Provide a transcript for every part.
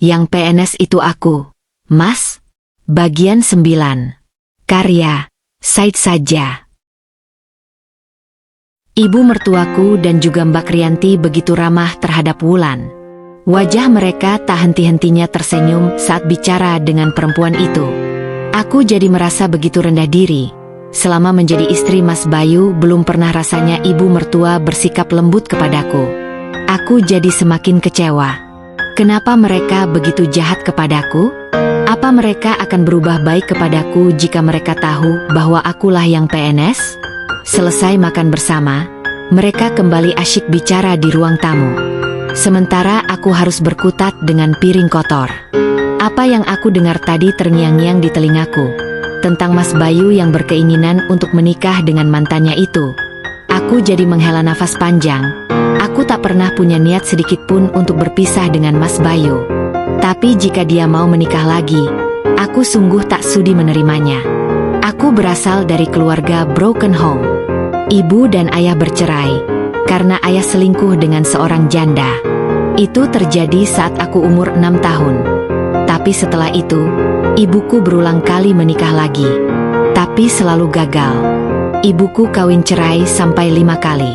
Yang PNS itu aku, Mas. Bagian 9. Karya, Said saja. Ibu mertuaku dan juga Mbak Rianti begitu ramah terhadap Wulan. Wajah mereka tak henti-hentinya tersenyum saat bicara dengan perempuan itu. Aku jadi merasa begitu rendah diri. Selama menjadi istri Mas Bayu belum pernah rasanya ibu mertua bersikap lembut kepadaku. Aku jadi semakin kecewa. Kenapa mereka begitu jahat kepadaku? Apa mereka akan berubah baik kepadaku jika mereka tahu bahwa akulah yang PNS? Selesai makan bersama, mereka kembali asyik bicara di ruang tamu. Sementara aku harus berkutat dengan piring kotor. Apa yang aku dengar tadi terngiang-ngiang di telingaku, tentang Mas Bayu yang berkeinginan untuk menikah dengan mantannya itu. Aku jadi menghela nafas panjang. Aku tak pernah punya niat sedikit pun untuk berpisah dengan Mas Bayu. Tapi jika dia mau menikah lagi, aku sungguh tak sudi menerimanya. Aku berasal dari keluarga broken home. Ibu dan ayah bercerai, karena ayah selingkuh dengan seorang janda. Itu terjadi saat aku umur 6 tahun. Tapi setelah itu, ibuku berulang kali menikah lagi. Tapi selalu gagal. Ibuku kawin cerai sampai 5 kali.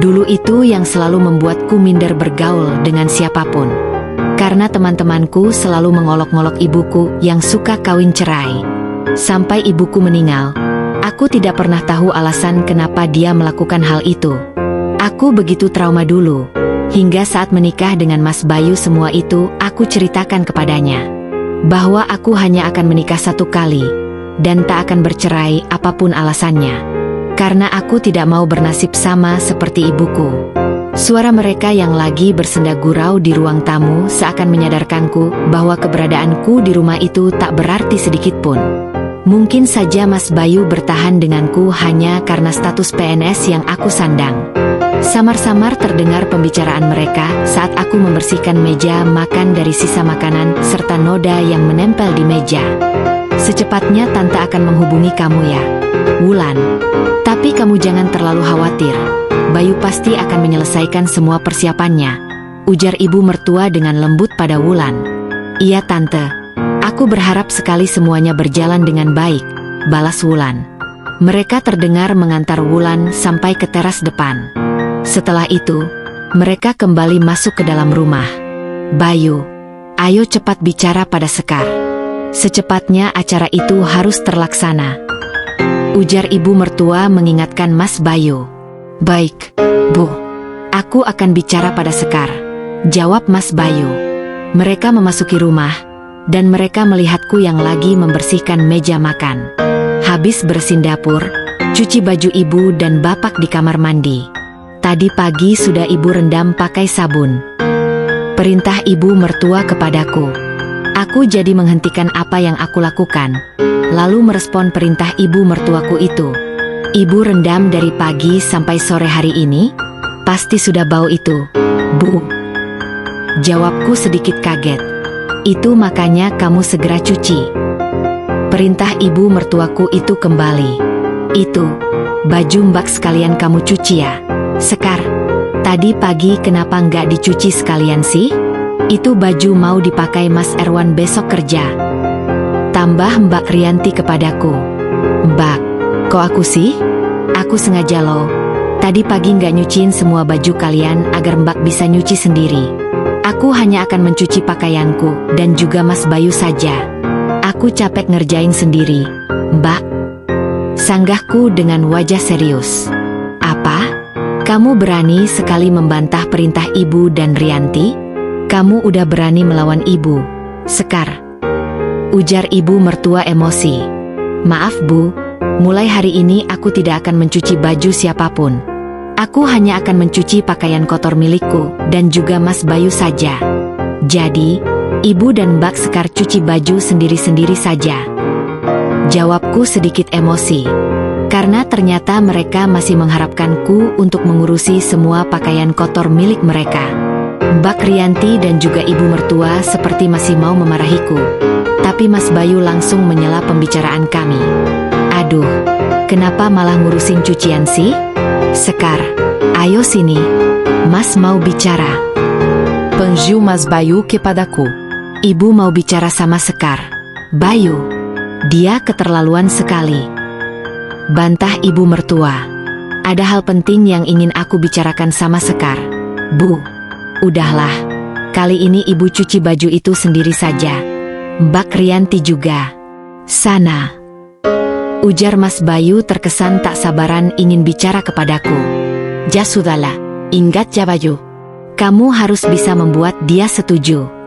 Dulu itu yang selalu membuatku minder bergaul dengan siapapun. Karena teman-temanku selalu mengolok-ngolok ibuku yang suka kawin cerai. Sampai ibuku meninggal, aku tidak pernah tahu alasan kenapa dia melakukan hal itu. Aku begitu trauma dulu. Hingga saat menikah dengan Mas Bayu semua itu aku ceritakan kepadanya. Bahwa aku hanya akan menikah 1 kali. Dan tak akan bercerai apapun alasannya. Karena aku tidak mau bernasib sama seperti ibuku. Suara mereka yang lagi bersenda gurau di ruang tamu seakan menyadarkanku bahwa keberadaanku di rumah itu tak berarti sedikit pun. Mungkin saja Mas Bayu bertahan denganku hanya karena status PNS yang aku sandang. Samar-samar terdengar pembicaraan mereka saat aku membersihkan meja makan dari sisa makanan serta noda yang menempel di meja. Secepatnya Tante akan menghubungi kamu ya, Wulan. Tapi kamu jangan terlalu khawatir. Bayu pasti akan menyelesaikan semua persiapannya, ujar ibu mertua dengan lembut pada Wulan. Iya Tante, aku berharap sekali semuanya berjalan dengan baik, balas Wulan. Mereka terdengar mengantar Wulan sampai ke teras depan. Setelah itu, mereka kembali masuk ke dalam rumah. Bayu, ayo cepat bicara pada Sekar. Secepatnya acara itu harus terlaksana, ujar ibu mertua mengingatkan Mas Bayu. Baik, Bu. Aku akan bicara pada Sekar, jawab Mas Bayu. Mereka memasuki rumah, dan mereka melihatku yang lagi membersihkan meja makan. Habis bersihin dapur, cuci baju ibu dan bapak di kamar mandi. Tadi pagi sudah ibu rendam pakai sabun. Perintah ibu mertua kepadaku. Aku jadi menghentikan apa yang aku lakukan, lalu merespon perintah ibu mertuaku itu. Ibu rendam dari pagi sampai sore hari ini? Pasti sudah bau itu, Bu. Jawabku sedikit kaget. Itu makanya kamu segera cuci. Perintah ibu mertuaku itu kembali. Itu, baju Mbak sekalian kamu cuci ya, Sekar. Tadi pagi kenapa nggak dicuci sekalian sih? Itu baju mau dipakai Mas Erwan besok kerja. Tambah Mbak Rianti kepadaku. Mbak, kok aku sih? Aku sengaja loh. Tadi pagi nggak nyuciin semua baju kalian agar Mbak bisa nyuci sendiri. Aku hanya akan mencuci pakaianku dan juga Mas Bayu saja. Aku capek ngerjain sendiri, Mbak. Sanggahku dengan wajah serius. Apa? Kamu berani sekali membantah perintah ibu dan Rianti? Kamu udah berani melawan ibu, Sekar, ujar ibu mertua emosi. Maaf Bu, mulai hari ini aku tidak akan mencuci baju siapapun. Aku hanya akan mencuci pakaian kotor milikku dan juga Mas Bayu saja. Jadi, ibu dan Mbak Sekar cuci baju sendiri-sendiri saja. Jawabku sedikit emosi. Karena ternyata mereka masih mengharapkanku untuk mengurusi semua pakaian kotor milik mereka. Mbak Rianti dan juga ibu mertua seperti masih mau memarahiku. Tapi Mas Bayu langsung menyela pembicaraan kami. Aduh, kenapa malah ngurusin cucian sih? Sekar, ayo sini. Mas mau bicara. Pangiu Mas Bayu kepadaku. Ibu mau bicara sama Sekar. Bayu, dia keterlaluan sekali. Bantah ibu mertua. Ada hal penting yang ingin aku bicarakan sama Sekar. Bu, udahlah. Kali ini ibu cuci baju itu sendiri saja. Mbak Rianti juga. Sana. Ujar Mas Bayu terkesan tak sabaran ingin bicara kepadaku. Ja sudahlah, ingat ja Bayu. Kamu harus bisa membuat dia setuju.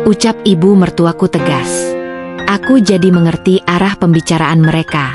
Ucap ibu mertuaku tegas. Aku jadi mengerti arah pembicaraan mereka.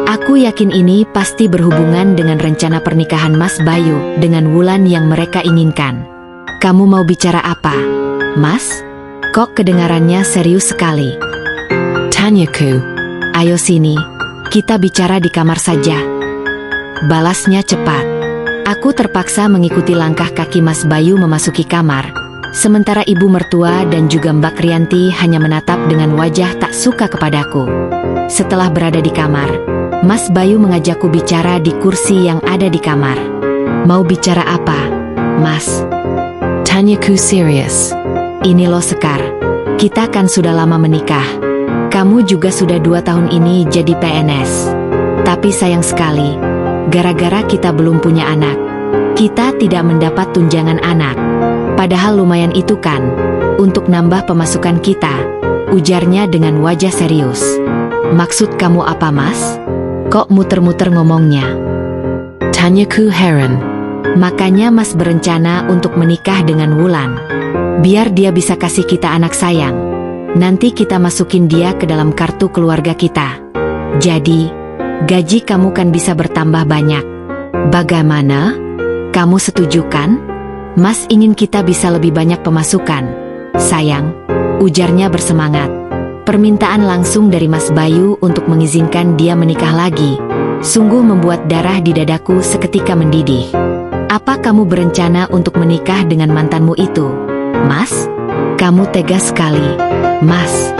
Aku yakin ini pasti berhubungan dengan rencana pernikahan Mas Bayu dengan Wulan yang mereka inginkan. Kamu mau bicara apa, Mas? Kok kedengarannya serius sekali? Tanyaku. Ayo sini, kita bicara di kamar saja. Balasnya cepat. Aku terpaksa mengikuti langkah kaki Mas Bayu memasuki kamar. Sementara ibu mertua dan juga Mbak Rianti hanya menatap dengan wajah tak suka kepadaku. Setelah berada di kamar, Mas Bayu mengajakku bicara di kursi yang ada di kamar. Mau bicara apa, Mas? Tanyaku serius. Ini loh Sekar, kita kan sudah lama menikah. Kamu juga sudah 2 tahun ini jadi PNS. Tapi sayang sekali, gara-gara kita belum punya anak, kita tidak mendapat tunjangan anak. Padahal lumayan itu kan, untuk nambah pemasukan kita, ujarnya dengan wajah serius. Maksud kamu apa, Mas? Kok muter-muter ngomongnya? Tanyaku heran. Makanya Mas berencana untuk menikah dengan Wulan. Biar dia bisa kasih kita anak sayang. Nanti kita masukin dia ke dalam kartu keluarga kita. Jadi, gaji kamu kan bisa bertambah banyak. Bagaimana? Kamu setuju kan? Mas ingin kita bisa lebih banyak pemasukan. Sayang, ujarnya bersemangat. Permintaan langsung dari Mas Bayu untuk mengizinkan dia menikah lagi, sungguh membuat darah di dadaku seketika mendidih. Apa kamu berencana untuk menikah dengan mantanmu itu, Mas? Kamu tegas sekali, Mas.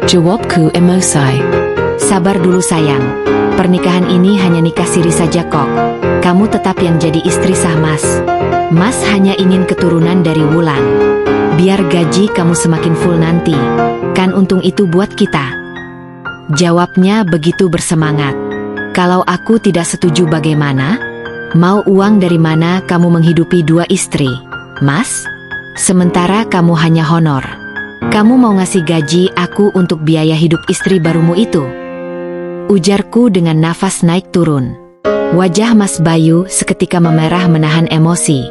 Jawabku emosi. Sabar dulu sayang. Pernikahan ini hanya nikah siri saja kok. Kamu tetap yang jadi istri sah Mas. Mas hanya ingin keturunan dari Wulan. Biar gaji kamu semakin full nanti. Kan untung itu buat kita. Jawabnya begitu bersemangat. Kalau aku tidak setuju bagaimana? Mau uang dari mana kamu menghidupi 2 istri, Mas? Sementara kamu hanya honor. Kamu mau ngasih gaji aku untuk biaya hidup istri barumu itu? Ujarku dengan nafas naik turun. Wajah Mas Bayu seketika memerah menahan emosi.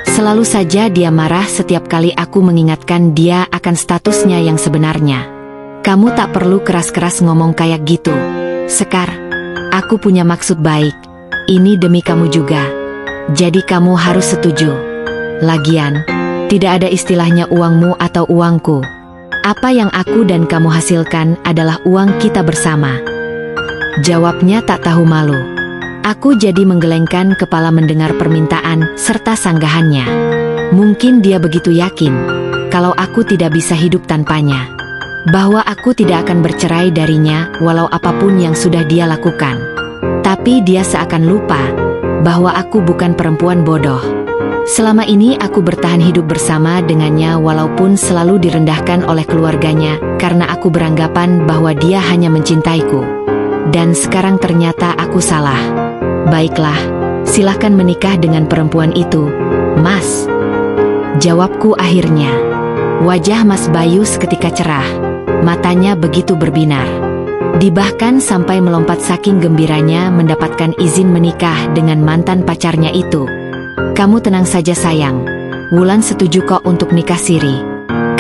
Selalu saja dia marah setiap kali aku mengingatkan dia akan statusnya yang sebenarnya. Kamu tak perlu keras-keras ngomong kayak gitu, Sekar. Aku punya maksud baik. Ini demi kamu juga. Jadi kamu harus setuju. Lagian, tidak ada istilahnya uangmu atau uangku. Apa yang aku dan kamu hasilkan adalah uang kita bersama. Jawabnya tak tahu malu. Aku jadi menggelengkan kepala mendengar permintaan serta sanggahannya. Mungkin dia begitu yakin kalau aku tidak bisa hidup tanpanya. Bahwa aku tidak akan bercerai darinya walau apapun yang sudah dia lakukan. Tapi dia seakan lupa bahwa aku bukan perempuan bodoh. Selama ini aku bertahan hidup bersama dengannya walaupun selalu direndahkan oleh keluarganya karena aku beranggapan bahwa dia hanya mencintaiku. Dan sekarang ternyata aku salah. Baiklah, silahkan menikah dengan perempuan itu, Mas. Jawabku akhirnya. Wajah Mas Bayu seketika cerah. Matanya begitu berbinar. Dibahkan sampai melompat saking gembiranya mendapatkan izin menikah dengan mantan pacarnya itu. Kamu tenang saja sayang. Wulan setuju kok untuk nikah siri.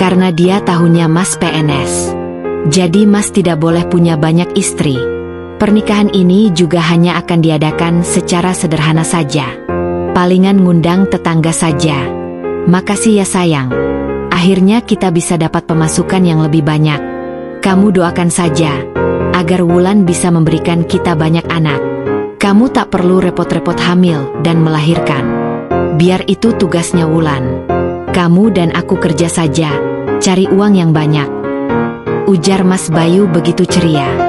Karena dia tahunnya Mas PNS. Jadi Mas tidak boleh punya banyak istri. Pernikahan ini juga hanya akan diadakan secara sederhana saja. Palingan ngundang tetangga saja. Makasih ya sayang. Akhirnya kita bisa dapat pemasukan yang lebih banyak. Kamu doakan saja agar Wulan bisa memberikan kita banyak anak. Kamu tak perlu repot-repot hamil dan melahirkan. Biar itu tugasnya Wulan. Kamu dan aku kerja saja, cari uang yang banyak. Ujar Mas Bayu begitu ceria.